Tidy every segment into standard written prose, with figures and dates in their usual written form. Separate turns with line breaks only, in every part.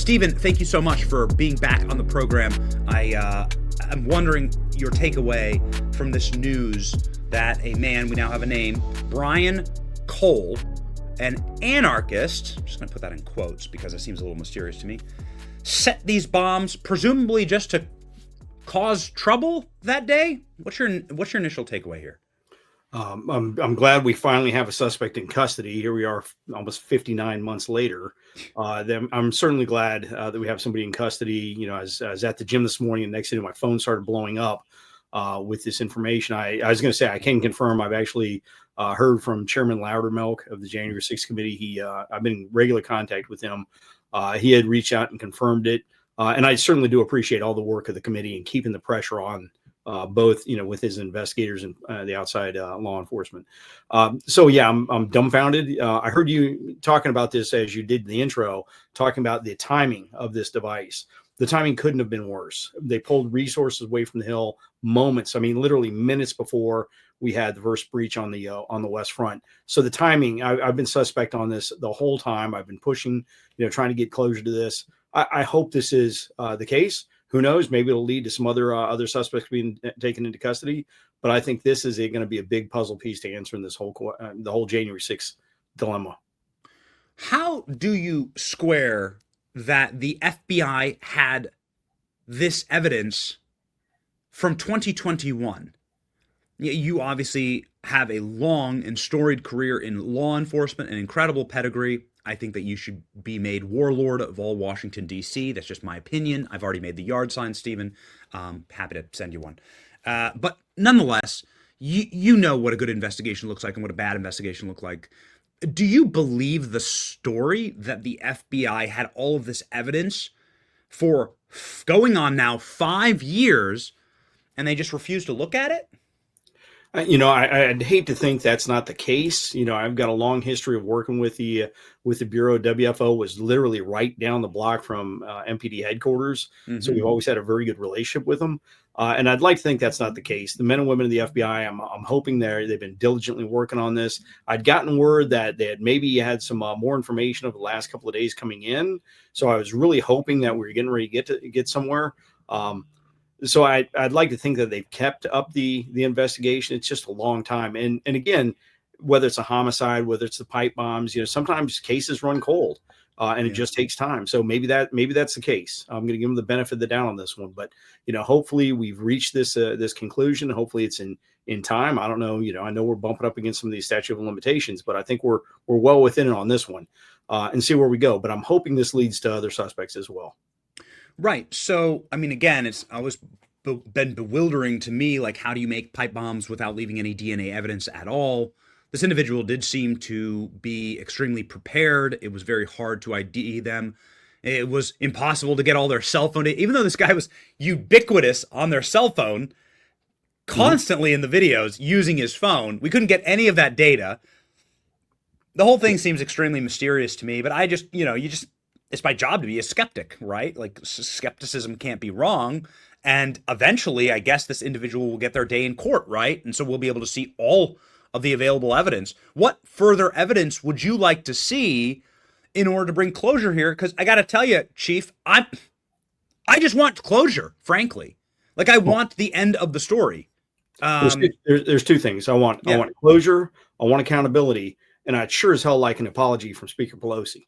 Stephen, thank you so much for being back on the program. I'm wondering your takeaway from this news that a man, we now have a name, Brian Cole, an anarchist, I'm just going to put that in quotes because it seems a little mysterious to me, set these bombs presumably just to cause trouble that day. What's your initial takeaway here?
I'm glad we finally have a suspect in custody. Here we are almost 59 months later. I'm certainly glad that we have somebody in custody. You know, I was at the gym this morning and next thing my phone started blowing up with this information. I was going to say, I can confirm I've actually heard from Chairman Loudermilk of the January 6th committee. I've been in regular contact with him. He had reached out and confirmed it. And I certainly do appreciate all the work of the committee and keeping the pressure on both, you know, with his investigators and the outside law enforcement. So yeah, I'm dumbfounded. I heard you talking about this as you did the intro, talking about the timing of this device. The timing couldn't have been worse. They pulled resources away from the Hill moments. I mean, literally minutes before we had the first breach on the West Front. So the timing, I've been suspect on this the whole time. I've been pushing, you know, trying to get closure to this. I hope this is the case. Who knows? Maybe it'll lead to some other suspects being taken into custody. But I think this is going to be a big puzzle piece to answering this the whole January 6th dilemma.
How do you square that the FBI had this evidence from 2021? You obviously have a long and storied career in law enforcement, an incredible pedigree. I think that you should be made warlord of all Washington, D.C. That's just my opinion. I've already made the yard sign, Stephen. Happy to send you one. But nonetheless, you know what a good investigation looks like and what a bad investigation looks like. Do you believe the story that the FBI had all of this evidence for going on now 5 years and they just refused to look at it?
You know, I'd hate to think that's not the case. You know, I've got a long history of working with the Bureau. WFO was literally right down the block from MPD headquarters. Mm-hmm. So we've always had a very good relationship with them. And I'd like to think that's not the case. The men and women of the FBI, I'm hoping they've been diligently working on this. I'd gotten word that they had maybe had some more information over the last couple of days coming in. So I was really hoping that we were getting ready to get somewhere. So I'd like to think that they've kept up the investigation. It's just a long time. And again, whether it's a homicide, whether it's the pipe bombs, you know, sometimes cases run cold and it just takes time. So maybe that's the case. I'm going to give them the benefit of the doubt on this one, but you know, hopefully we've reached this conclusion. Hopefully it's in time. I don't know. You know, I know we're bumping up against some of these statute of limitations, but I think we're well within it on this one and see where we go. But I'm hoping this leads to other suspects as well.
Right. So, I mean, again, it's always been bewildering to me, like, how do you make pipe bombs without leaving any DNA evidence at all? This individual did seem to be extremely prepared. It was very hard to ID them. It was impossible to get all their cell phone data, even though this guy was ubiquitous on their cell phone, constantly in the videos using his phone. We couldn't get any of that data. The whole thing seems extremely mysterious to me, but I just, you know, it's my job to be a skeptic, right? Like, skepticism can't be wrong. And eventually, I guess this individual will get their day in court, right? And so we'll be able to see all of the available evidence. What further evidence would you like to see in order to bring closure here? Because I got to tell you, Chief, I just want closure, frankly. Like, I want the end of the story.
There's two things. I want closure, I want accountability, and I'd sure as hell like an apology from Speaker Pelosi.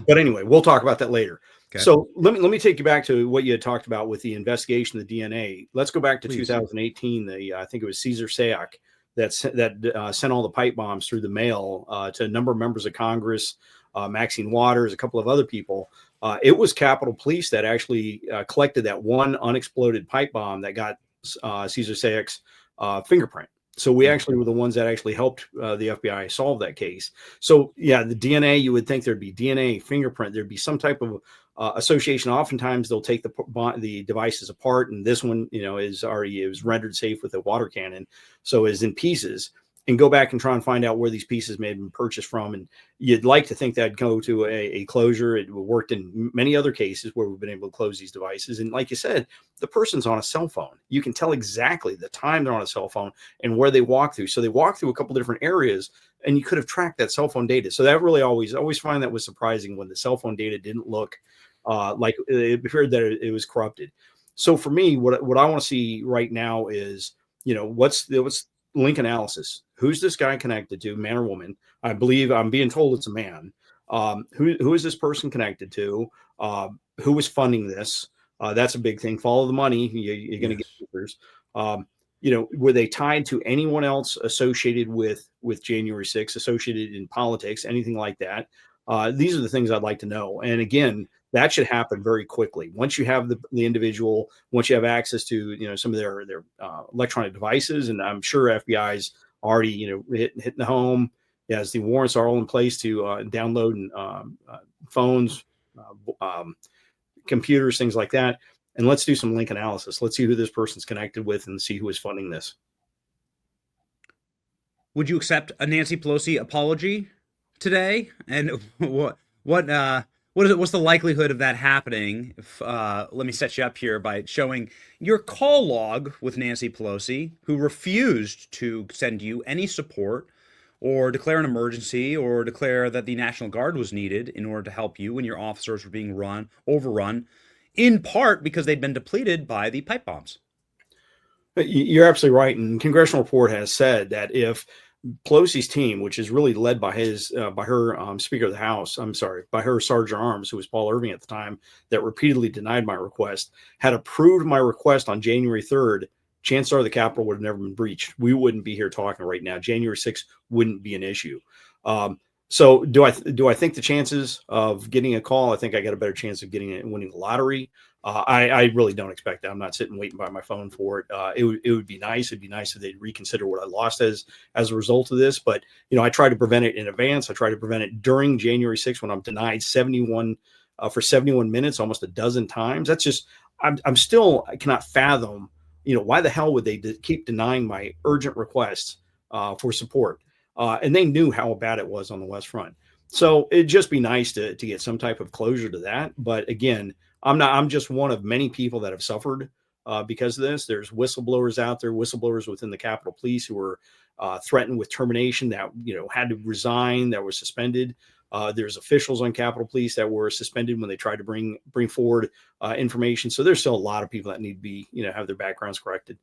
But anyway, we'll talk about that later. Okay. So let me take you back to what you had talked about with the investigation of the DNA. Let's go back to 2018. I think it was Cesar Sayoc that sent all the pipe bombs through the mail to a number of members of Congress, Maxine Waters, a couple of other people. It was Capitol Police that actually collected that one unexploded pipe bomb that got Cesar Sayoc's fingerprint. So we actually were the ones that actually helped the FBI solve that case. So yeah, the DNA, you would think there'd be DNA, fingerprint, there'd be some type of association. Oftentimes they'll take the devices apart, and this one, you know, it was rendered safe with a water cannon, so is in pieces, and go back and try and find out where these pieces may have been purchased from. And you'd like to think that'd go to a closure. It worked in many other cases where we've been able to close these devices. And like you said, the person's on a cell phone. You can tell exactly the time they're on a cell phone and where they walk through. So they walk through a couple different areas, and you could have tracked that cell phone data. So that really always find that was surprising when the cell phone data didn't look like it appeared that it was corrupted. So for me, what I want to see right now is, what's link analysis? Who's this guy connected to, man or woman? I believe I'm being told it's a man. Who is this person connected to? Who is funding this? That's a big thing. Follow the money. You're going to get
Yes.
answers. Were they tied to anyone else associated with January 6th, associated in politics, anything like that? These are the things I'd like to know. And again, that should happen very quickly. Once you have the individual, once you have access to some of their electronic devices, and I'm sure FBI's already hitting the home. Yes, the warrants are all in place to download and phones, computers, things like that. And let's do some link analysis. Let's see who this person's connected with and see who is funding this.
Would you accept a Nancy Pelosi apology today? And what's the likelihood of that happening? Let me set you up here by showing your call log with Nancy Pelosi, who refused to send you any support or declare an emergency or declare that the National Guard was needed in order to help you when your officers were being overrun, in part because they'd been depleted by the pipe bombs.
You're absolutely right. And Congressional Report has said that if Pelosi's team, which is really led by her Speaker of the House, by her Sergeant Arms, who was Paul Irving at the time, that repeatedly denied my request, had approved my request on January 3rd, chances are the Capitol would have never been breached. We wouldn't be here talking right now. January 6th wouldn't be an issue. So do I think the chances of getting a call? I think I got a better chance of winning the lottery. I really don't expect that. I'm not sitting waiting by my phone for it. It would be nice. It'd be nice if they'd reconsider what I lost as a result of this. But I try to prevent it in advance. I try to prevent it during January 6th when I'm denied 71 for 71 minutes, almost a dozen times. That's just I cannot fathom. Why the hell would they keep denying my urgent requests for support? And they knew how bad it was on the West Front. So it'd just be nice to get some type of closure to that. But again, I'm just one of many people that have suffered because of this. There's whistleblowers out there, whistleblowers within the Capitol Police who were threatened with termination, that had to resign, that were suspended. There's officials on Capitol Police that were suspended when they tried to bring forward information. So there's still a lot of people that need to be have their backgrounds corrected.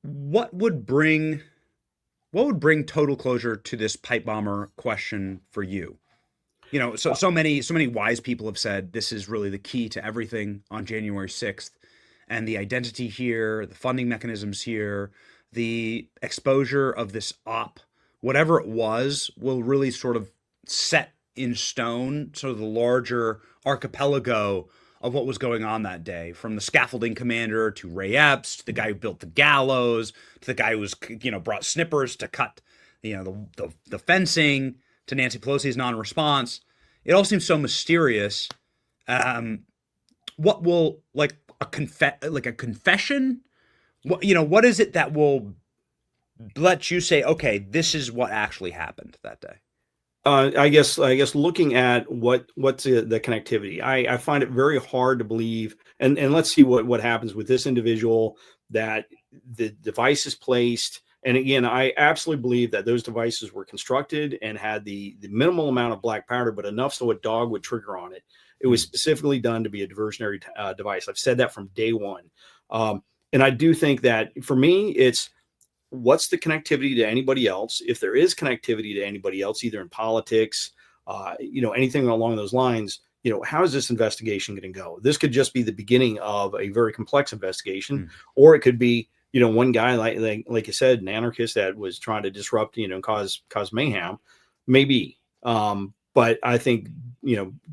What would bring total closure to this pipe bomber question for you? So many wise people have said this is really the key to everything on January 6th, and the identity here, the funding mechanisms here, the exposure of this op, whatever it was, will really sort of set in stone sort of the larger archipelago of what was going on that day, from the scaffolding commander to Ray Epps, to the guy who built the gallows, to the guy who was brought snippers to cut the fencing, to Nancy Pelosi's non-response. It all seems so mysterious. What will a confession? What is it that will let you say, okay, this is what actually happened that day?
I guess looking at what's the connectivity, I find it very hard to believe. And let's see what happens with this individual, that the device is placed. And again, I absolutely believe that those devices were constructed and had the minimal amount of black powder, but enough so a dog would trigger on it. It was specifically done to be a diversionary device. I've said that from day one. And I do think that for me, it's what's the connectivity to anybody else? If there is connectivity to anybody else, either in politics, anything along those lines, how is this investigation going to go? This could just be the beginning of a very complex investigation, or it could be, one guy like you said, an anarchist that was trying to disrupt, cause mayhem, maybe. But I think,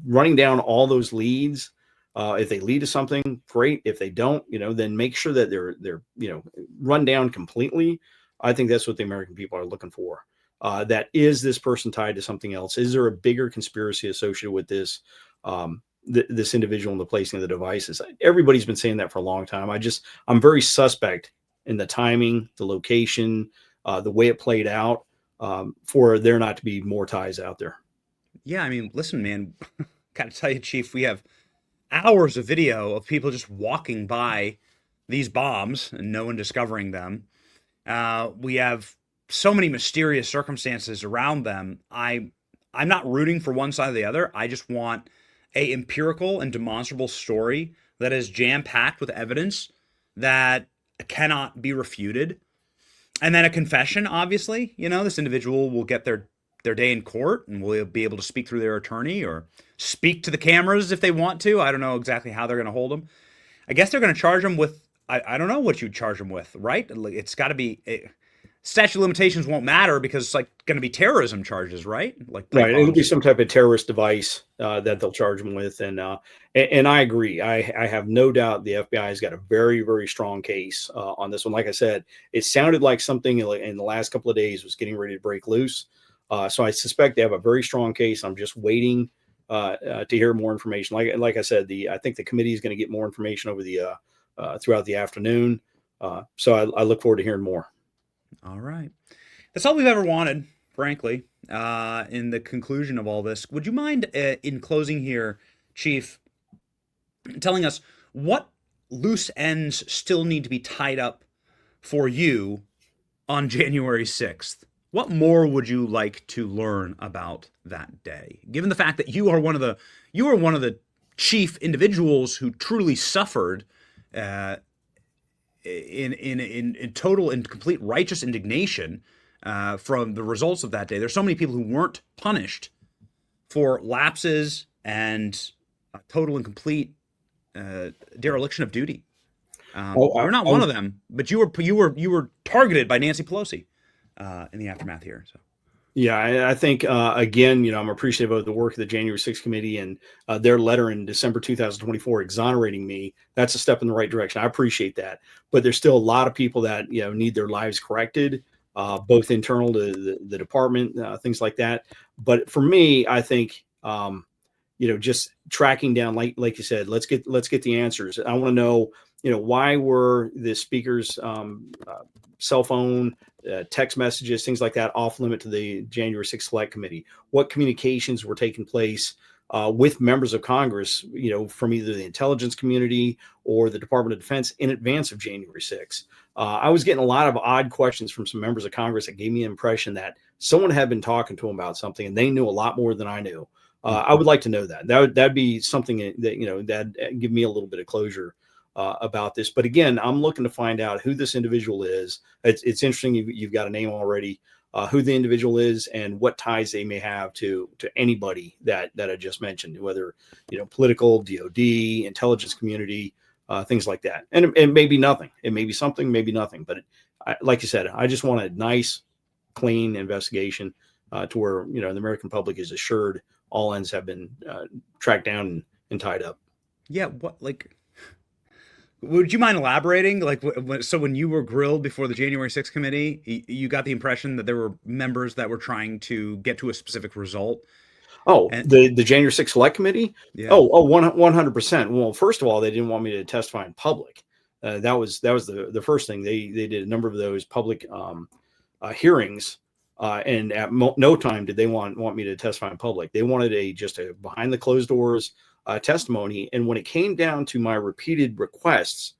running down all those leads, if they lead to something, great. If they don't, then make sure that they're run down completely. I think that's what the American people are looking for. That is this person tied to something else? Is there a bigger conspiracy associated with this? This individual in the placing of the devices. Everybody's been saying that for a long time. I'm very suspect in the timing, the location, the way it played out, for there not to be more ties out there.
Yeah, I mean, listen, man, gotta tell you, Chief, we have hours of video of people just walking by these bombs and no one discovering them. We have so many mysterious circumstances around them. I'm not rooting for one side or the other. I just want a empirical and demonstrable story that is jam packed with evidence that cannot be refuted. And then a confession, obviously, this individual will get their day in court and will be able to speak through their attorney or speak to the cameras if they want to. I don't know exactly how they're going to hold them. I guess they're going to charge them with, I don't know what you'd charge them with, right? It's got to be, statute of limitations won't matter because it's like going to be terrorism charges, right? Like
right, it'll be some type of terrorist device that they'll charge them with, and I agree. I have no doubt the FBI has got a very, very strong case on this one. Like I said, it sounded like something in the last couple of days was getting ready to break loose. So I suspect they have a very strong case. I'm just waiting to hear more information. Like I said, I think the committee is going to get more information over the throughout the afternoon. So I look forward to hearing more.
All right. That's all we've ever wanted, frankly, in the conclusion of all this. Would you mind, in closing here, Chief, telling us what loose ends still need to be tied up for you on January 6th? What more would you like to learn about that day, given the fact that you are one of the chief individuals who truly suffered in total and complete righteous indignation from the results of that day? There's so many people who weren't punished for lapses and total and complete dereliction of duty. You're not one of them, but you were targeted by Nancy Pelosi in the aftermath here. So.
Yeah, I think, again, I'm appreciative of the work of the January 6th committee and their letter in December 2024 exonerating me. That's a step in the right direction. I appreciate that. But there's still a lot of people that, need their lives corrected, both internal to the department, things like that. But for me, I think, just tracking down, like you said, let's get the answers. I want to know, why were the speakers' cell phone, text messages, things like that off limit to the January 6th Select Committee? What communications were taking place with members of Congress, from either the intelligence community or the Department of Defense in advance of January 6th? I was getting a lot of odd questions from some members of Congress that gave me an impression that someone had been talking to them about something and they knew a lot more than I knew. I would like to know that. That'd be something that, that'd give me a little bit of closure about this. But again, I'm looking to find out who this individual is. It's interesting. You've got a name already, who the individual is and what ties they may have to anybody that I just mentioned, whether, political, DOD, intelligence community, things like that. And it may be nothing. It may be something, maybe nothing. But like you said, I just want a nice, clean investigation to where, the American public is assured all ends have been tracked down and tied up.
Yeah. Would you mind elaborating? So when you were grilled before the January 6th committee, you got the impression that there were members that were trying to get to a specific result.
The January 6th Select Committee?
Yeah.
100%. Well, first of all, they didn't want me to testify in public. That was the first thing. They did a number of those public hearings. And at no time did they want me to testify in public. They wanted just a behind the closed doors testimony. And when it came down to my repeated requests,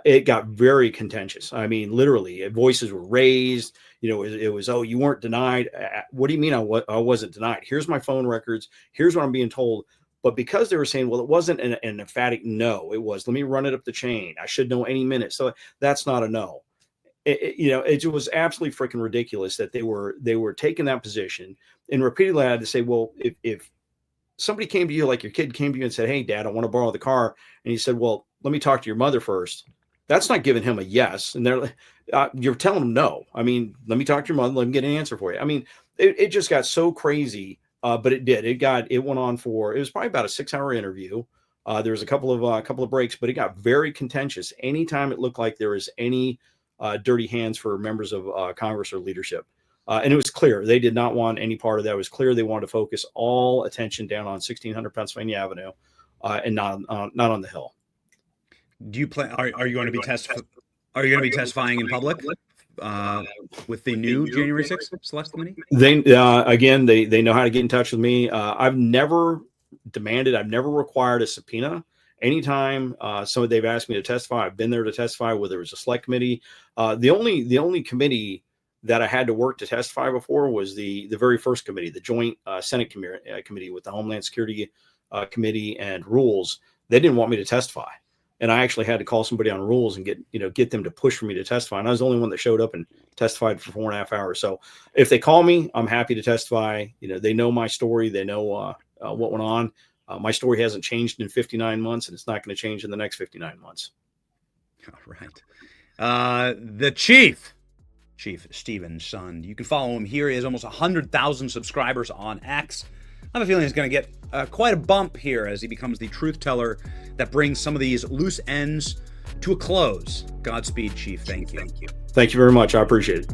it got very contentious. I mean, literally, voices were raised. It was, oh, you weren't denied. What do you mean I wasn't denied? Here's my phone records. Here's what I'm being told. But because they were saying, well, it wasn't an emphatic no. It was, let me run it up the chain. I should know any minute. So that's not a no. It was absolutely freaking ridiculous that they were taking that position. And repeatedly I had to say, well, if somebody came to you, like your kid came to you and said, hey, Dad, I want to borrow the car. And he said, well, let me talk to your mother first. That's not giving him a yes. And you're telling him no. I mean, let me talk to your mother. Let me get an answer for you. I mean, it just got so crazy, but it did. It went on it was probably about a 6-hour interview. There was a couple of breaks, but it got very contentious. Anytime it looked like there was any dirty hands for members of Congress or leadership. And it was clear they did not want any part of that. It was clear they wanted to focus all attention down on 1600 Pennsylvania Avenue and not on the Hill.
Do you plan? Are you going to be Are you going to be testifying in public with the new January 6th Select Committee?
They know how to get in touch with me. I've never demanded. I've never required a subpoena. Anytime they've asked me to testify, I've been there to testify, whether it was a select committee. The only committee that I had to work to testify before was the very first committee, the Joint Senate Committee with the Homeland Security committee and rules, they didn't want me to testify. And I actually had to call somebody on rules and get them to push for me to testify. And I was the only one that showed up and testified for 4.5 hours. So if they call me, I'm happy to testify. They know my story. They know what went on. My story hasn't changed in 59 months, and it's not going to change in the next 59 months.
All right. The Chief Steven Sund. You can follow him here. He has almost 100,000 subscribers on X. I have a feeling he's going to get quite a bump here as he becomes the truth teller that brings some of these loose ends to a close. Godspeed, Chief. Thank you.
Thank you very much. I appreciate it.